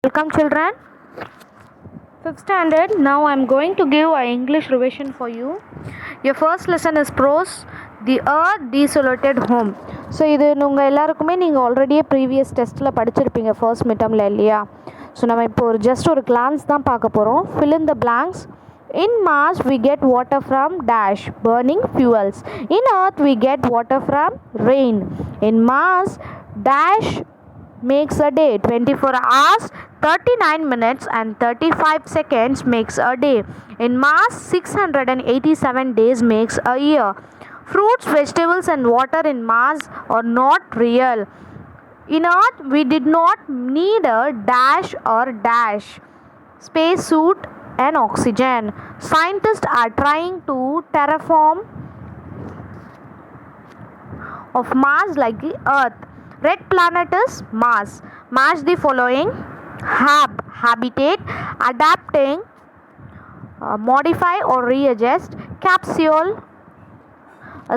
Welcome children. 5th standard. Now I am going to give an English revision for you. Your first lesson is prose. The earth desolated home. So இது உங்கள் எல்லாருக்குமே நீங்கள் ஆல்ரெடியே previous டெஸ்ட்டில் படிச்சிருப்பீங்க first மிட்டமில் இல்லையா? So நம்ம இப்போ ஒரு கிளான்ஸ் தான் பார்க்க போகிறோம். Fill in the blanks. In Mars we get water from dash burning fuels. In Earth we get water from rain. In Mars dash makes a day. 24 hours 39 minutes and 35 seconds makes a day. In Mars 687 days makes a year. Fruits, vegetables and water in Mars are not real. In Earth we did not need a dash or dash space suit and oxygen. Scientists are trying to terraform of Mars like the Earth. Red planet is Mars. Match the following: habitat, adapting, modify or readjust. Capsule,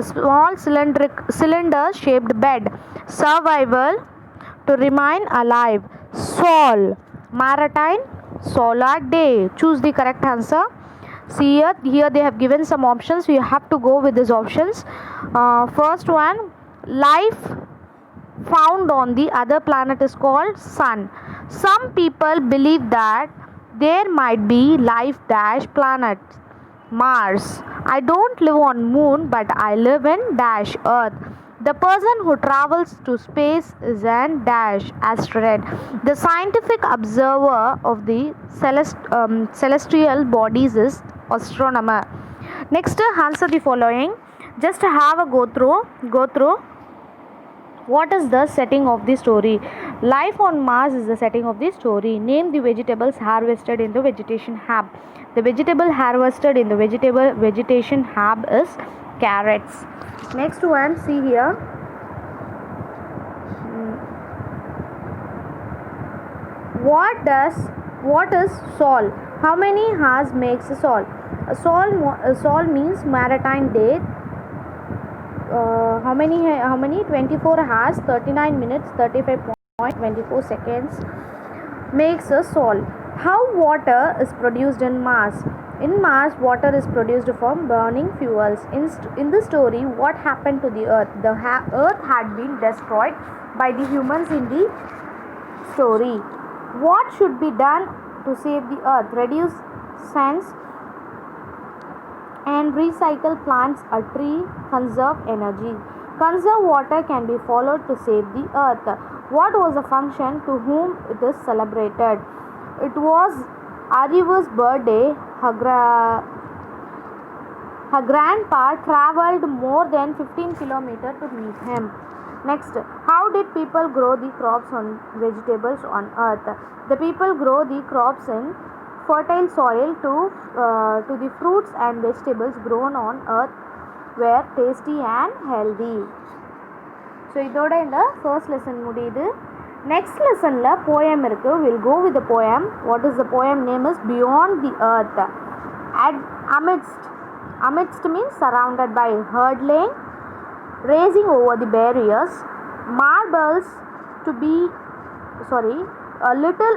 a small cylinder shaped bed. Survival, to remain alive. Sol, maritime, solar day. Choose the correct answer. See here they have given some options. You have to go with these options. First one, life found on the other planet is called sun. Some people believe that there might be life dash planet Mars. I don't live on moon, but I live in dash Earth. The person who travels to space is an dash asteroid. The scientific observer of the celestial bodies is astronomer. Next, answer the following. Just have a go through. What is the setting of the story? Life on Mars is the setting of the story. Name the vegetables harvested in the vegetation hab. The vegetable harvested in the vegetation hab is carrots. Next one, see here. What is sol? How many hours makes a sol? Sol means maritime day. How many 24 hours 39 minutes 35.24 seconds makes a sol. How water is produced in Mars? In Mars water is produced from burning fuels. In the story, what happened to the earth? The earth had been destroyed by the humans in the story. What should be done to save the earth? Reduce sense and recycle plants a tree, conserve energy. Conserve water can be followed to save the earth. What was the function to whom it is celebrated? It was Arivu's birthday. Her grandpa travelled more than 15 kilometers to meet him. Next, how did people grow the crops on vegetables on earth? The people grow the crops in fertile soil to the fruits and vegetables grown on earth were tasty and healthy. So இதோட இந்த first lesson முடியுது. Next lessonல poem இருக்கு. We'll go with the poem. What is the poem name is Beyond the Earth. Amidst means surrounded by, hurdling, racing over the barriers, marbles to be a little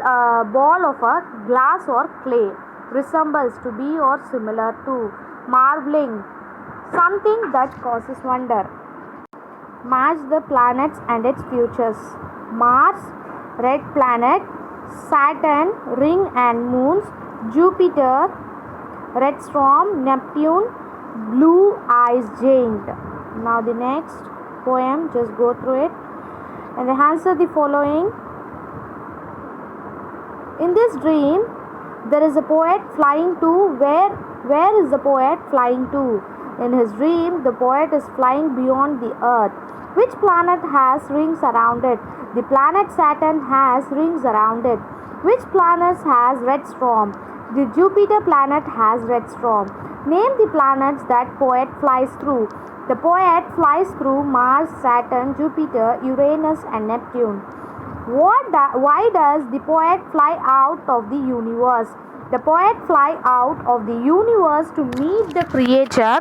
ball of a glass or clay, resembles to be or similar to, marveling, something that causes wonder. Match the planets and its futures. Mars, red planet. Saturn, ring and moons. Jupiter, red storm. Neptune, blue eyes giant. Now the next poem, just go through it and answer the following. In this dream there is a poet flying to. Where is the poet flying to? In his dream the poet is flying beyond the earth. Which planet has rings around it? The planet Saturn has rings around it. Which planet has red storm? The Jupiter planet has red storm. Name the planets that poet flies through. The poet flies through Mars, Saturn, Jupiter, Uranus and Neptune. Why does the poet fly out of the universe? The poet fly out of the universe to meet the creator,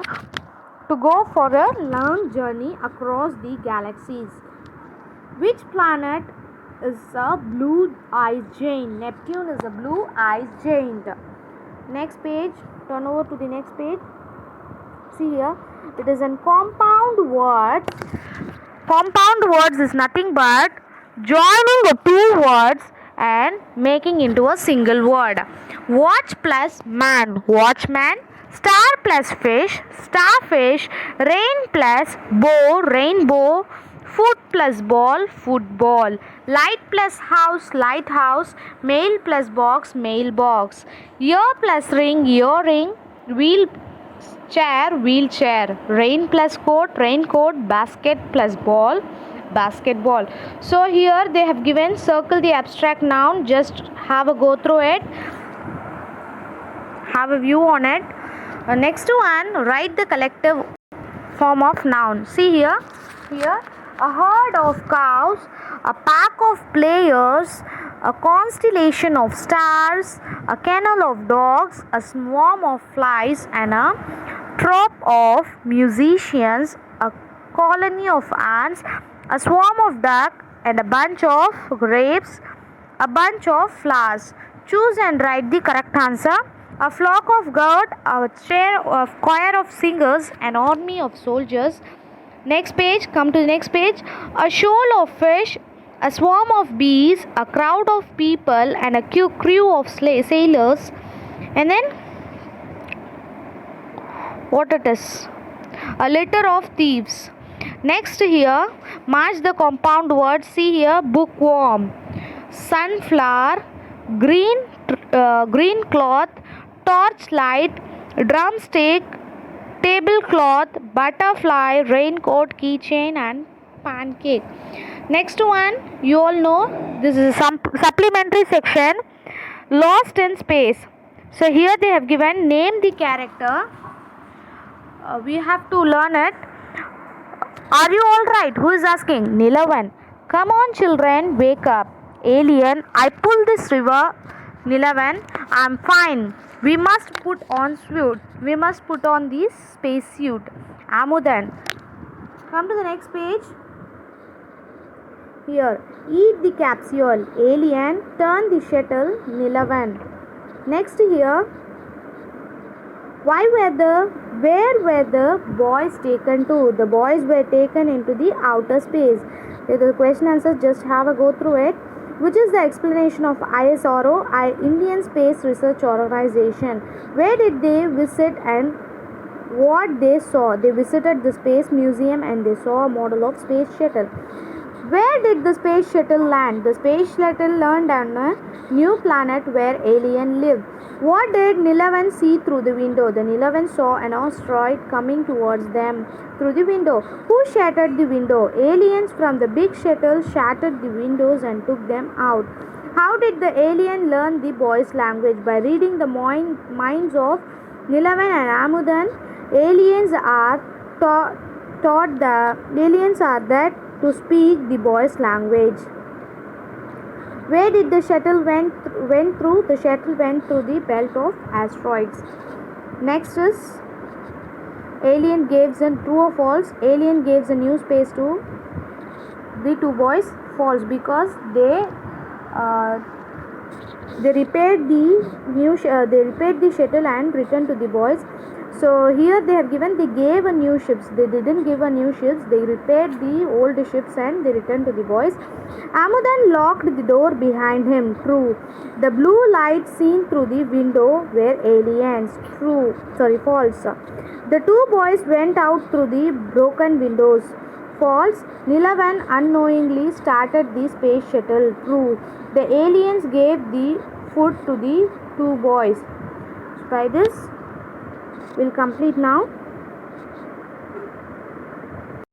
to go for a long journey across the galaxies. Which planet is a blue-eyed giant. Neptune is a blue-eyed giant. Next page, turn over to the next page. See here, it is in compound words. Compound words is nothing but joining the two words and making into a single word. Watch plus man, watchman. Star plus fish, starfish. Rain plus bow, rainbow. Foot plus ball, football. Light plus house, lighthouse. Mail plus box, mailbox. Ear plus ring, earring. Wheel chair, wheelchair. Rain plus coat, raincoat. Basket plus ball, basketball. So here they have given circle the abstract noun. Just have a go through it, have a view on it. Next one, write the collective form of noun. See here, a herd of cows, a pack of players, a constellation of stars, a kennel of dogs, a swarm of flies, and a troop of musicians, a colony of ants, a swarm of duck, and a bunch of grapes, a bunch of flowers. Choose and write the correct answer. A flock of goats, a choir of singers, an army of soldiers. Next page, come to the next page. A shoal of fish, a swarm of bees, a crowd of people, and a crew of sailors. And then what it is? A litter of thieves. Next here, match the compound words. See here, bookworm, sunflower, green cloth, torchlight, drumstick, tablecloth, butterfly, raincoat, keychain, and pancake. Next one, you all know, this is some supplementary section, lost in space. So here they have given name the character. We have to learn it. Are you all right? Who is asking? Nilavan. Come on children, wake up. Alien, I pull this river. Nilavan, I'm fine. We must put on suit. We must put on this space suit. Amudan. Come to the next page. Here, eat the capsule. Alien, turn the shuttle. Nilavan. Next here, where were the boys taken to? The boys were taken into the outer space. The question answer, just have a go through it. Which is the explanation of ISRO, Indian Space Research Organization? Where did they visit and what they saw? They visited the Space Museum and they saw a model of space shuttle. Where did the space shuttle land? The space shuttle landed on a new planet where alien lived. What did Nilavan see through the window? The Nilavan saw an asteroid coming towards them through the window. Who shattered the window? Aliens from the big shuttle shattered the windows and took them out. How did the alien learn the boys' language? By reading the minds of Nilavan and Amudan. Aliens are that to speak the boys' language. Where did the shuttle went through? The shuttle went through the belt of asteroids. Next is alien gives a true or false. Alien gives a new space to the two boys. False, because they repaired the shuttle and returned to the boys. So here they have given they gave a new ships. They didn't give a new ships. They repaired the old ships and they returned to the boys. Amudan locked the door behind him. True. The blue light seen through the window were aliens. False. The two boys went out through the broken windows. False. Nilavan unknowingly started the space shuttle. True. The aliens gave the food to the two boys. By this, we'll complete now.